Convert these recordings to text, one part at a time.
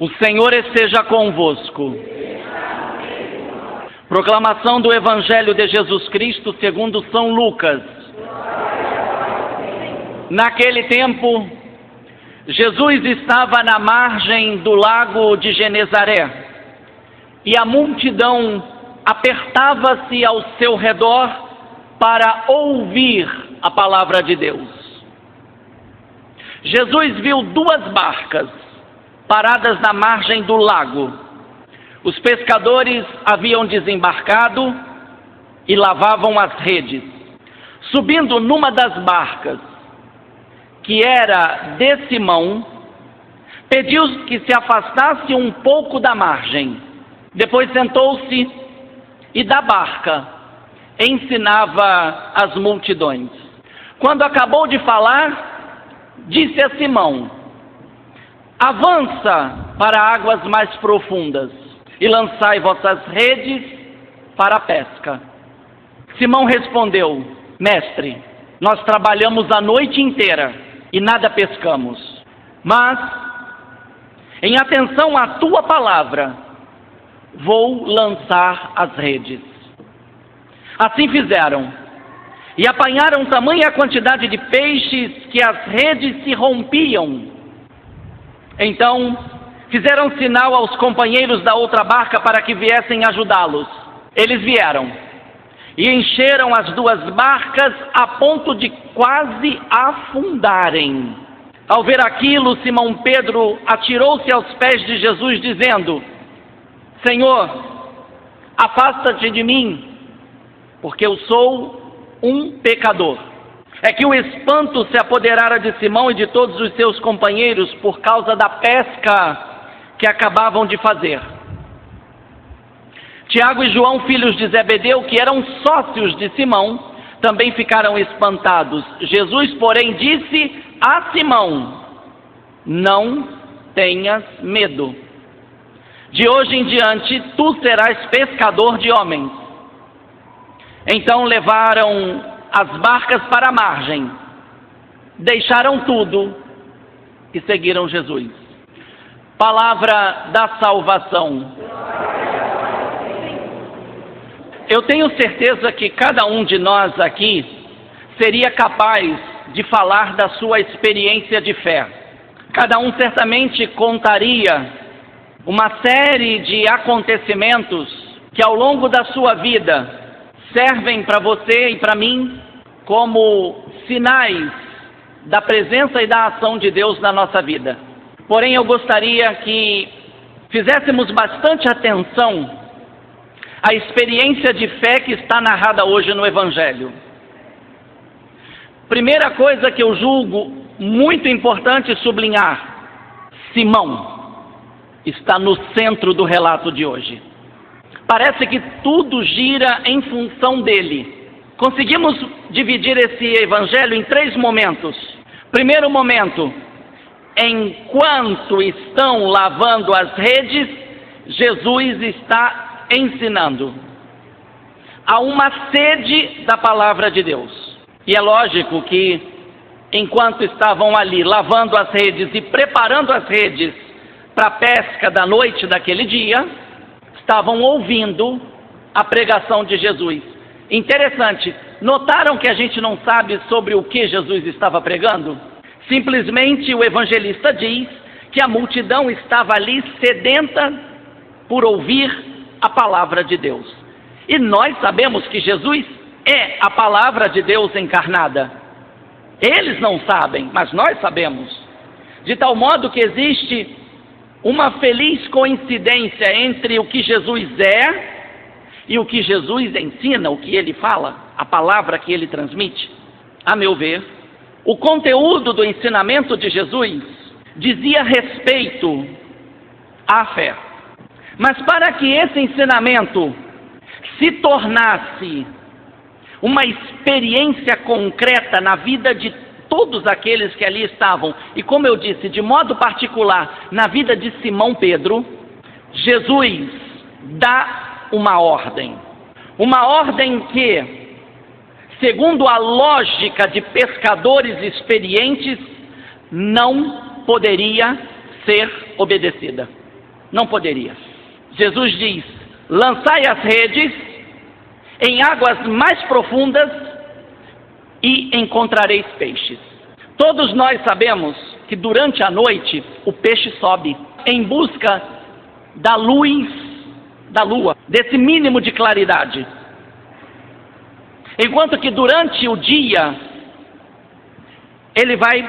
O Senhor esteja convosco. Proclamação do Evangelho de Jesus Cristo segundo São Lucas. Naquele tempo, Jesus estava na margem do lago de Genezaré, e a multidão apertava-se ao seu redor para ouvir a palavra de Deus. Jesus viu duas barcas paradas na margem do lago. Os pescadores haviam desembarcado e lavavam as redes. Subindo numa das barcas, que era de Simão, pediu que se afastasse um pouco da margem. Depois sentou-se e da barca ensinava as multidões. Quando acabou de falar, disse a Simão: avança para águas mais profundas e lançai vossas redes para a pesca. Simão respondeu: mestre, nós trabalhamos a noite inteira e nada pescamos, mas em atenção à tua palavra vou lançar as redes. Assim fizeram, e apanharam tamanha quantidade de peixes que as redes se rompiam. Então fizeram sinal aos companheiros da outra barca para que viessem ajudá-los. Eles vieram e encheram as duas barcas a ponto de quase afundarem. Ao ver aquilo, Simão Pedro atirou-se aos pés de Jesus, dizendo: Senhor, afasta-te de mim, porque eu sou um pecador. É que o espanto se apoderara de Simão e de todos os seus companheiros por causa da pesca que acabavam de fazer. Tiago e João, filhos de Zebedeu, que eram sócios de Simão, também ficaram espantados. Jesus, porém, disse a Simão: não tenhas medo. De hoje em diante, tu serás pescador de homens. Então levaram as barcas para a margem, deixaram tudo e seguiram Jesus. Palavra da salvação. Eu tenho certeza que cada um de nós aqui seria capaz de falar da sua experiência de fé. Cada um certamente contaria uma série de acontecimentos que ao longo da sua vida servem para você e para mim como sinais da presença e da ação de Deus na nossa vida. Porém, eu gostaria que fizéssemos bastante atenção à experiência de fé que está narrada hoje no Evangelho. Primeira coisa que eu julgo muito importante sublinhar: Simão está no centro do relato de hoje. Parece que tudo gira em função dele. Conseguimos dividir esse evangelho em 3 momentos. Primeiro momento: enquanto estão lavando as redes, Jesus está ensinando. Há uma sede da palavra de Deus. E é lógico que, enquanto estavam ali lavando as redes e preparando as redes para a pesca da noite daquele dia, estavam ouvindo a pregação de Jesus. Interessante, notaram que a gente não sabe sobre o que Jesus estava pregando? Simplesmente o evangelista diz que a multidão estava ali sedenta por ouvir a palavra de Deus. E nós sabemos que Jesus é a palavra de Deus encarnada. Eles não sabem, mas nós sabemos. De tal modo que existe uma feliz coincidência entre o que Jesus é e o que Jesus ensina, o que ele fala, a palavra que ele transmite. A meu ver, o conteúdo do ensinamento de Jesus dizia respeito à fé. Mas para que esse ensinamento se tornasse uma experiência concreta na vida de todos aqueles que ali estavam, e como eu disse, de modo particular, na vida de Simão Pedro, Jesus dá uma ordem que, segundo a lógica de pescadores experientes, não poderia ser obedecida. Não poderia. Jesus diz: lançai as redes em águas mais profundas e encontrareis peixes. Todos nós sabemos que durante a noite o peixe sobe em busca da luz da lua, desse mínimo de claridade. Enquanto que durante o dia ele vai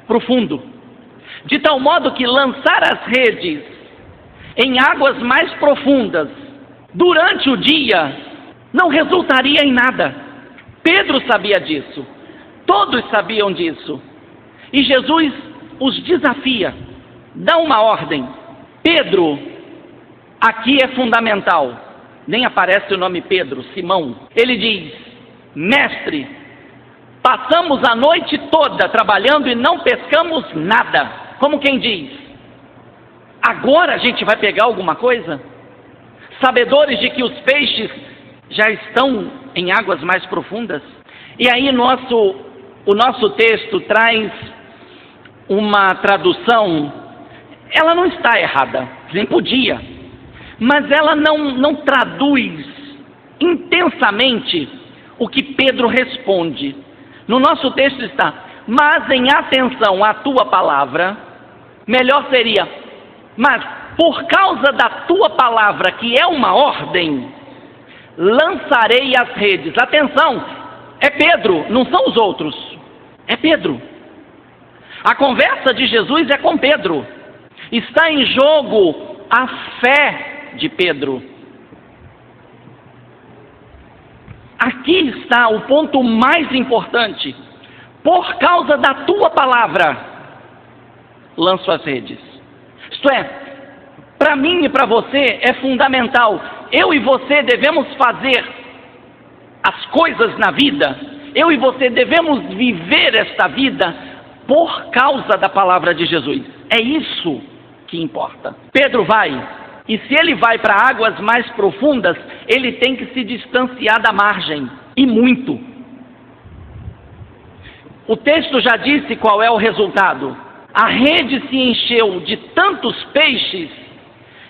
para o fundo. De tal modo que lançar as redes em águas mais profundas durante o dia não resultaria em nada. Pedro sabia disso. Todos sabiam disso. E Jesus os desafia, dá uma ordem. Pedro, aqui é fundamental. Nem aparece o nome Pedro, Simão. Ele diz: mestre, passamos a noite toda trabalhando e não pescamos nada. Como quem diz: agora a gente vai pegar alguma coisa? Sabedores de que os peixes já estão em águas mais profundas? E aí o nosso texto traz uma tradução, ela não está errada, nem podia, mas ela não traduz intensamente o que Pedro responde. No nosso texto está: mas em atenção à tua palavra, melhor seria, mas por causa da tua palavra, que é uma ordem, lançarei as redes. Atenção, é Pedro, não são os outros, é Pedro. A conversa de Jesus é com Pedro. Está em jogo a fé de Pedro. Aqui está o ponto mais importante. Por causa da tua palavra, lanço as redes. Isto é, para mim e para você é fundamental. Eu e você devemos fazer as coisas na vida. Eu e você devemos viver esta vida por causa da palavra de Jesus. É isso que importa. Pedro vai, e se ele vai para águas mais profundas, ele tem que se distanciar da margem, e muito. O texto já disse qual é o resultado. A rede se encheu de tantos peixes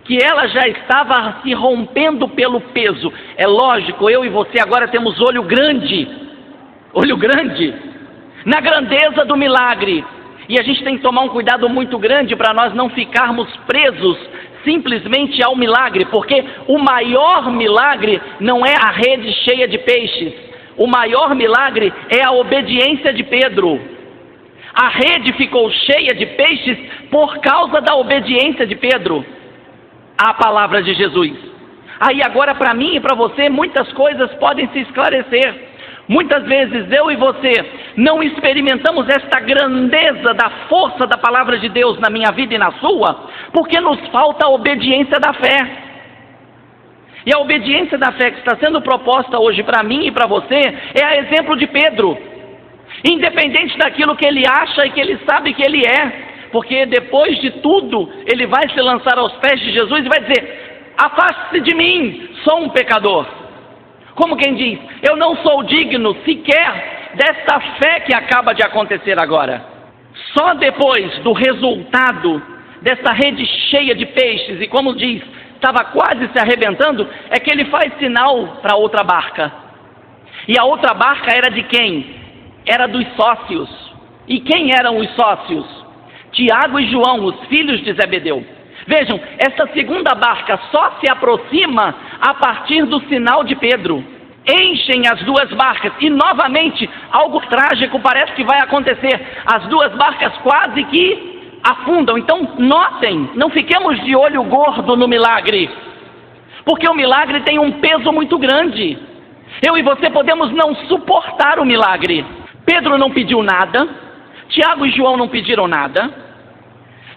que ela já estava se rompendo pelo peso. É lógico, eu e você agora temos olho grande na grandeza do milagre, e a gente tem que tomar um cuidado muito grande para nós não ficarmos presos simplesmente ao milagre, porque o maior milagre não é a rede cheia de peixes, o maior milagre é a obediência de Pedro. A rede ficou cheia de peixes por causa da obediência de Pedro à palavra de Jesus. Aí agora, para mim e para você, muitas coisas podem se esclarecer. Muitas vezes eu e você não experimentamos esta grandeza da força da palavra de Deus na minha vida e na sua, porque nos falta a obediência da fé. E a obediência da fé que está sendo proposta hoje para mim e para você é a exemplo de Pedro. Independente daquilo que ele acha e que ele sabe que ele é, porque depois de tudo ele vai se lançar aos pés de Jesus e vai dizer: afaste-se de mim, sou um pecador. Como quem diz: eu não sou digno sequer desta fé que acaba de acontecer agora. Só depois do resultado dessa rede cheia de peixes, e como diz, estava quase se arrebentando, é que ele faz sinal para outra barca. E a outra barca era de quem? Era dos sócios. E quem eram os sócios? Tiago e João, os filhos de Zebedeu. Vejam, essa segunda barca só se aproxima a partir do sinal de Pedro. Enchem as duas barcas e novamente algo trágico parece que vai acontecer. As duas barcas quase que afundam. Então notem, não fiquemos de olho gordo no milagre, porque o milagre tem um peso muito grande. Eu e você podemos não suportar o milagre. Pedro não pediu nada, Tiago e João não pediram nada.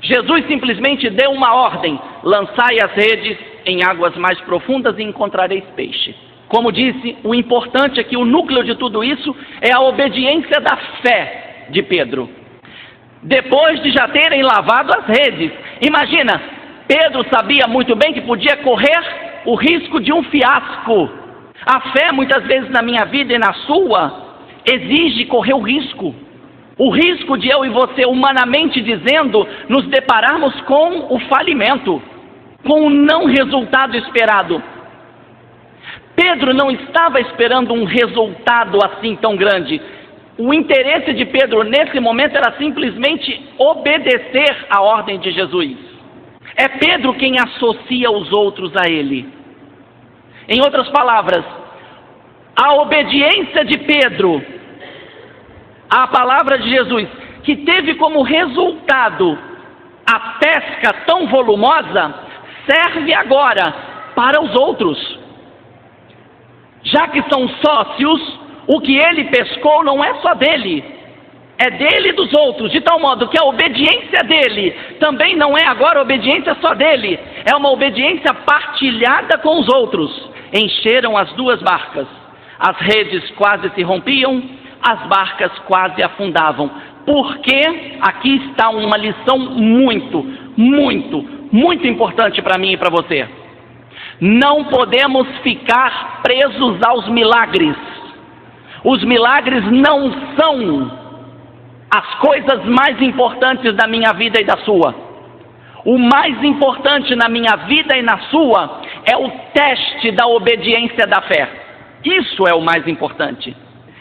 Jesus simplesmente deu uma ordem: lançai as redes em águas mais profundas e encontrareis peixe. Como disse, o importante é que o núcleo de tudo isso é a obediência da fé de Pedro. Depois de já terem lavado as redes, imagina, Pedro sabia muito bem que podia correr o risco de um fiasco. A fé, muitas vezes na minha vida e na sua, exige correr o risco de eu e você, humanamente dizendo, nos depararmos com o falimento. com o não resultado esperado. Pedro não estava esperando um resultado assim tão grande. O interesse de Pedro nesse momento era simplesmente obedecer à ordem de Jesus. É Pedro quem associa os outros a ele. Em outras palavras, a obediência de Pedro à palavra de Jesus, que teve como resultado a pesca tão volumosa, serve agora para os outros. Já que são sócios, o que ele pescou não é só dele, é dele e dos outros, de tal modo que a obediência dele também não é agora obediência só dele, é uma obediência partilhada com os outros. Encheram as duas barcas, as redes quase se rompiam, as barcas quase afundavam, porque aqui está uma lição muito importante para mim e para você. Não podemos ficar presos aos milagres. Os milagres não são as coisas mais importantes da minha vida e da sua. O mais importante na minha vida e na sua é o teste da obediência da fé. Isso é o mais importante.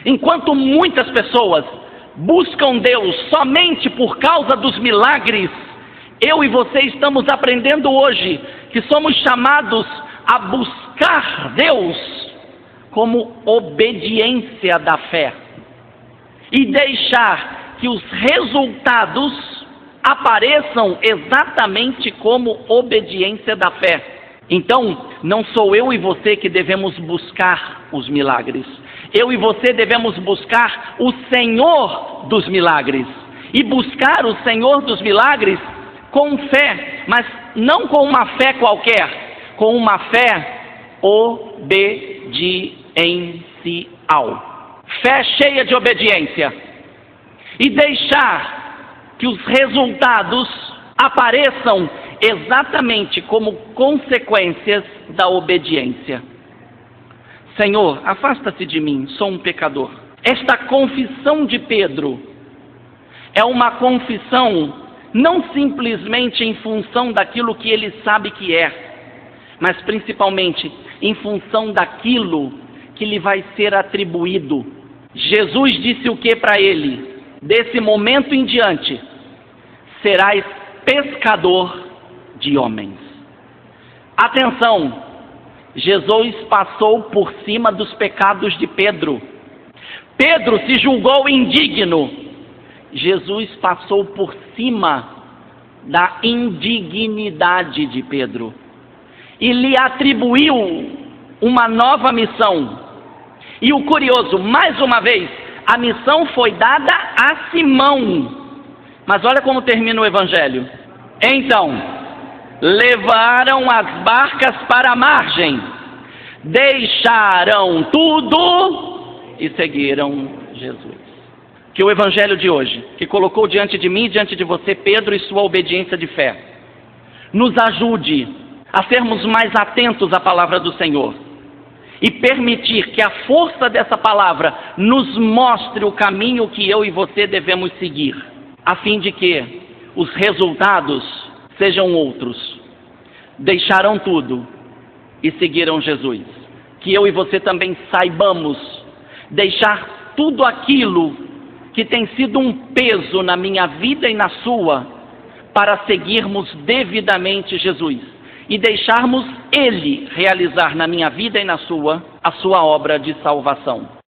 Enquanto muitas pessoas buscam Deus somente por causa dos milagres, eu e você estamos aprendendo hoje que somos chamados a buscar Deus como obediência da fé e deixar que os resultados apareçam exatamente como obediência da fé. Então, não sou eu e você que devemos buscar os milagres. Eu e você devemos buscar o Senhor dos milagres. E buscar o Senhor dos milagres com fé, mas não com uma fé qualquer, com uma fé obediencial. Fé cheia de obediência. E deixar que os resultados apareçam exatamente como consequências da obediência. Senhor, afasta-se de mim, sou um pecador. Esta confissão de Pedro é uma confissão não simplesmente em função daquilo que ele sabe que é, mas principalmente em função daquilo que lhe vai ser atribuído. Jesus disse o que para ele? Desse momento em diante, serás pescador de homens. Atenção! Jesus passou por cima dos pecados de Pedro. Pedro se julgou indigno. Jesus passou por cima da indignidade de Pedro e lhe atribuiu uma nova missão. E o curioso, mais uma vez, a missão foi dada a Simão. Mas olha como termina o Evangelho. Então, levaram as barcas para a margem, deixaram tudo e seguiram Jesus. Que o Evangelho de hoje, que colocou diante de mim e diante de você Pedro e sua obediência de fé, nos ajude a sermos mais atentos à palavra do Senhor e permitir que a força dessa palavra nos mostre o caminho que eu e você devemos seguir, a fim de que os resultados sejam outros. Deixaram tudo e seguiram Jesus. Que eu e você também saibamos deixar tudo aquilo que tem sido um peso na minha vida e na sua, para seguirmos devidamente Jesus e deixarmos Ele realizar na minha vida e na sua a sua obra de salvação.